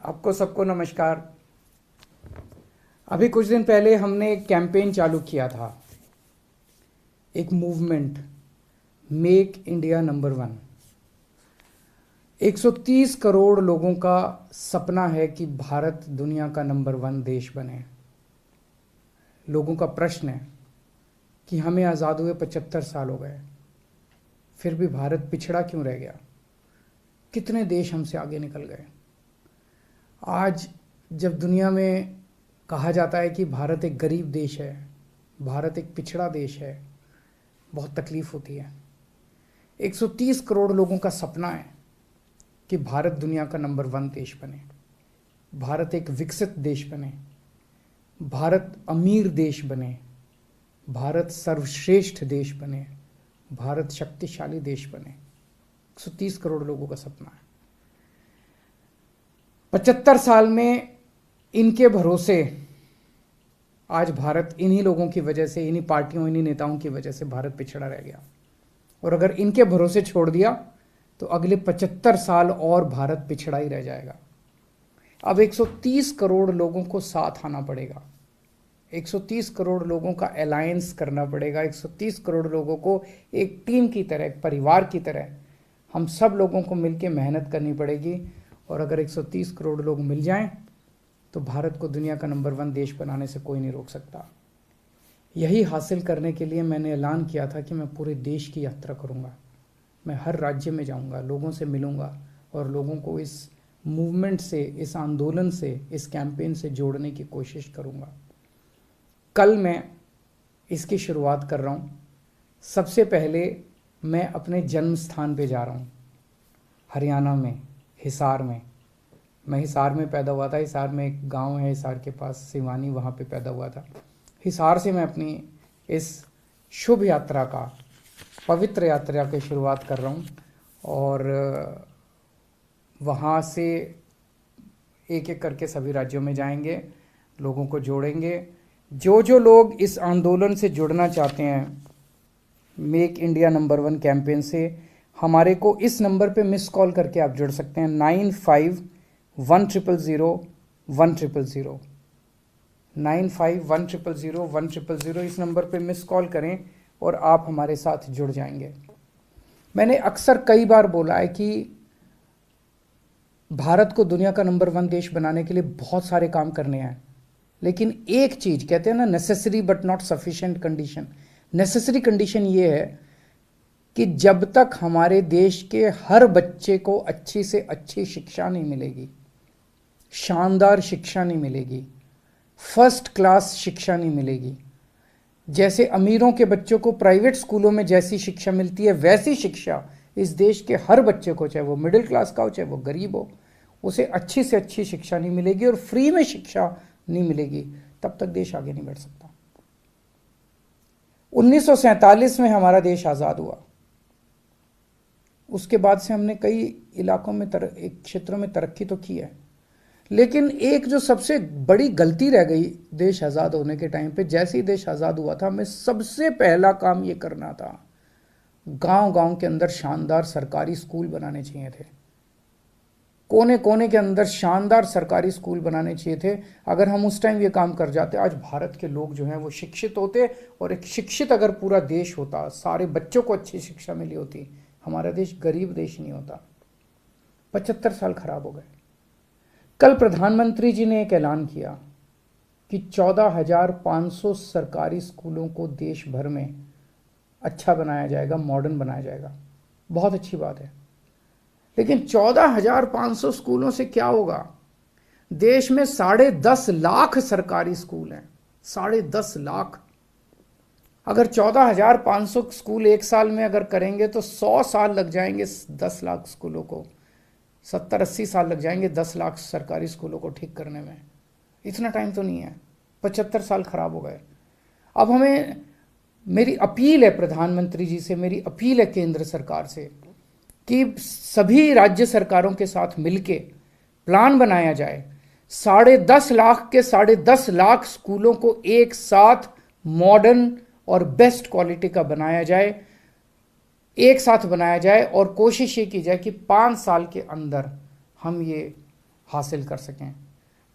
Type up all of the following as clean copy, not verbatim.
आपको सबको नमस्कार। अभी कुछ दिन पहले हमने एक कैंपेन चालू किया था, एक movement, make India number one. 130 crore लोगों का सपना है कि भारत दुनिया का नंबर वन देश बने। लोगों का प्रश्न है कि हमें आज़ाद हुए 75 साल हो गए, फिर भी भारत पिछड़ा क्यों रह गया? कितने देश हमसे आगे निकल गए। आज जब दुनिया में कहा जाता है कि भारत एक गरीब देश है, भारत एक पिछड़ा देश है, बहुत तकलीफ होती है। 130 करोड़ लोगों का सपना है कि भारत दुनिया का नंबर वन देश बने, भारत एक विकसित देश बने, भारत अमीर देश बने, भारत सर्वश्रेष्ठ देश बने, भारत शक्तिशाली देश बने। 130 करोड़ लोगों का सपना है। 75 साल में इनके भरोसे आज भारत, इन्हीं लोगों की वजह से, इन्हीं पार्टियों, इन्हीं नेताओं की वजह से भारत पिछड़ा रह गया। और अगर इनके भरोसे छोड़ दिया तो अगले 75 साल और भारत पिछड़ा ही रह जाएगा। अब 130 करोड़ लोगों को साथ आना पड़ेगा, 130 करोड़ लोगों का अलायंस करना पड़ेगा, 130 करोड़ लोगों को एक टीम की तरह, एक परिवार की तरह हम सब लोगों को मिलकर मेहनत करनी पड़ेगी। और अगर 130 करोड़ लोग मिल जाएं तो भारत को दुनिया का नंबर वन देश बनाने से कोई नहीं रोक सकता। यही हासिल करने के लिए मैंने ऐलान किया था कि मैं पूरे देश की यात्रा करूंगा। मैं हर राज्य में जाऊंगा, लोगों से मिलूंगा और लोगों को इस मूवमेंट से, इस आंदोलन से, इस कैंपेन से जोड़ने की कोशिश करूंगा। कल मैं इसकी शुरुआत कर रहा हूँ। सबसे पहले मैं अपने जन्म स्थान पे जा रहा हूँ, हरियाणा में, हिसार में। मैं हिसार में पैदा हुआ था। हिसार में एक गांव है, हिसार के पास सिवानी, वहाँ पे पैदा हुआ था। हिसार से मैं अपनी इस शुभ यात्रा का, पवित्र यात्रा की शुरुआत कर रहा हूँ और वहाँ से एक एक करके सभी राज्यों में जाएंगे, लोगों को जोड़ेंगे। जो लोग इस आंदोलन से जुड़ना चाहते हैं, make India number one campaign से, हमारे को इस नंबर पे मिस कॉल करके आप जुड़ सकते हैं। 95100100 95100100 इस नंबर पे मिस कॉल करें और आप हमारे साथ जुड़ जाएंगे। मैंने अक्सर कई बार बोला है कि भारत को दुनिया का नंबर वन देश बनाने के लिए बहुत सारे काम करने हैं, लेकिन एक चीज कहते हैं ना, necessary but not sufficient condition. Necessary condition ये है कि जब तक हमारे देश के हर बच्चे को अच्छी से अच्छी शिक्षा नहीं मिलेगी, शानदार शिक्षा नहीं मिलेगी, फर्स्ट क्लास शिक्षा नहीं मिलेगी, जैसे अमीरों के बच्चों को प्राइवेट स्कूलों में जैसी शिक्षा मिलती है वैसी शिक्षा इस देश के हर बच्चे को, चाहे वो मिडिल क्लास का हो चाहे वो गरीब हो, उसे अच्छी से अच्छी शिक्षा नहीं मिलेगी और फ्री में शिक्षा नहीं मिलेगी, तब तक देश आगे नहीं बढ़ सकता। 1947 में हमारा देश आज़ाद हुआ। उसके बाद से हमने कई इलाकों में, क्षेत्रों में तरक्की तो की है, लेकिन एक जो सबसे बड़ी गलती रह गई देश आज़ाद होने के टाइम पे, जैसे ही देश आज़ाद हुआ था, हमें सबसे पहला काम ये करना था, गांव गांव के अंदर शानदार सरकारी स्कूल बनाने चाहिए थे। कोने कोने के अंदर शानदार सरकारी स्कूल बनाने चाहिए थे। अगर हम उस टाइम ये काम कर जाते, आज भारत के लोग जो हैं वो शिक्षित होते, और एक शिक्षित अगर पूरा देश होता, सारे बच्चों को अच्छी शिक्षा मिली होती, हमारा देश गरीब देश नहीं होता। 75 साल खराब हो गए। कल प्रधानमंत्री जी ने एक ऐलान किया कि 14,500 सरकारी स्कूलों को देश भर में अच्छा बनाया जाएगा, मॉडर्न बनाया जाएगा। बहुत अच्छी बात है, लेकिन 14,500 स्कूलों से क्या होगा? देश में 10.5 लाख सरकारी स्कूल हैं, 10.5 लाख। अगर 14,500 स्कूल एक साल में अगर करेंगे तो 100 साल लग जाएंगे 10 लाख स्कूलों को, 70-80 साल लग जाएंगे 10 लाख सरकारी स्कूलों को ठीक करने में। इतना टाइम तो नहीं है। 75 साल खराब हो गए। अब हमें, मेरी अपील है प्रधानमंत्री जी से, मेरी अपील है केंद्र सरकार से कि सभी राज्य सरकारों के साथ मिलके प्लान बनाया जाए, 10.5 लाख के 10.5 लाख स्कूलों को एक साथ मॉडर्न और बेस्ट क्वालिटी का बनाया जाए। एक साथ बनाया जाए और कोशिश ये की जाए कि 5 साल के अंदर हम ये हासिल कर सकें।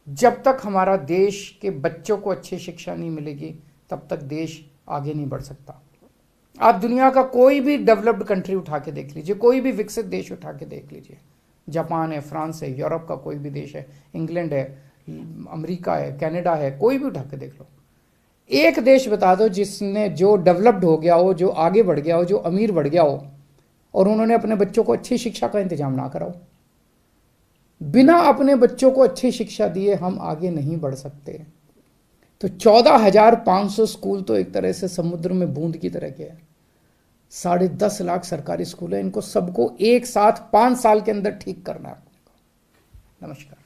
जब तक हमारा देश के बच्चों को अच्छी शिक्षा नहीं मिलेगी तब तक देश आगे नहीं बढ़ सकता। आप दुनिया का कोई भी डेवलप्ड कंट्री उठा के देख लीजिए, कोई भी विकसित देश उठा के देख लीजिए, जापान है, फ्रांस है, यूरोप का कोई भी देश है, इंग्लैंड है, अमेरिका है, कनाडा है, कोई भी उठा के देख लो। एक देश बता दो जिसने जो डेवलप्ड हो गया हो, जो आगे बढ़ गया हो, जो अमीर बढ़ गया हो और उन्होंने अपने बच्चों को अच्छी शिक्षा का इंतजाम ना कराओ। बिना अपने बच्चों को अच्छी शिक्षा दिए हम आगे नहीं बढ़ सकते। तो 14,500 स्कूल तो एक तरह से समुद्र में बूंद की तरह के हैं। 10.5 लाख सरकारी स्कूल है, इनको सबको एक साथ 5 साल के अंदर ठीक करना है। नमस्कार।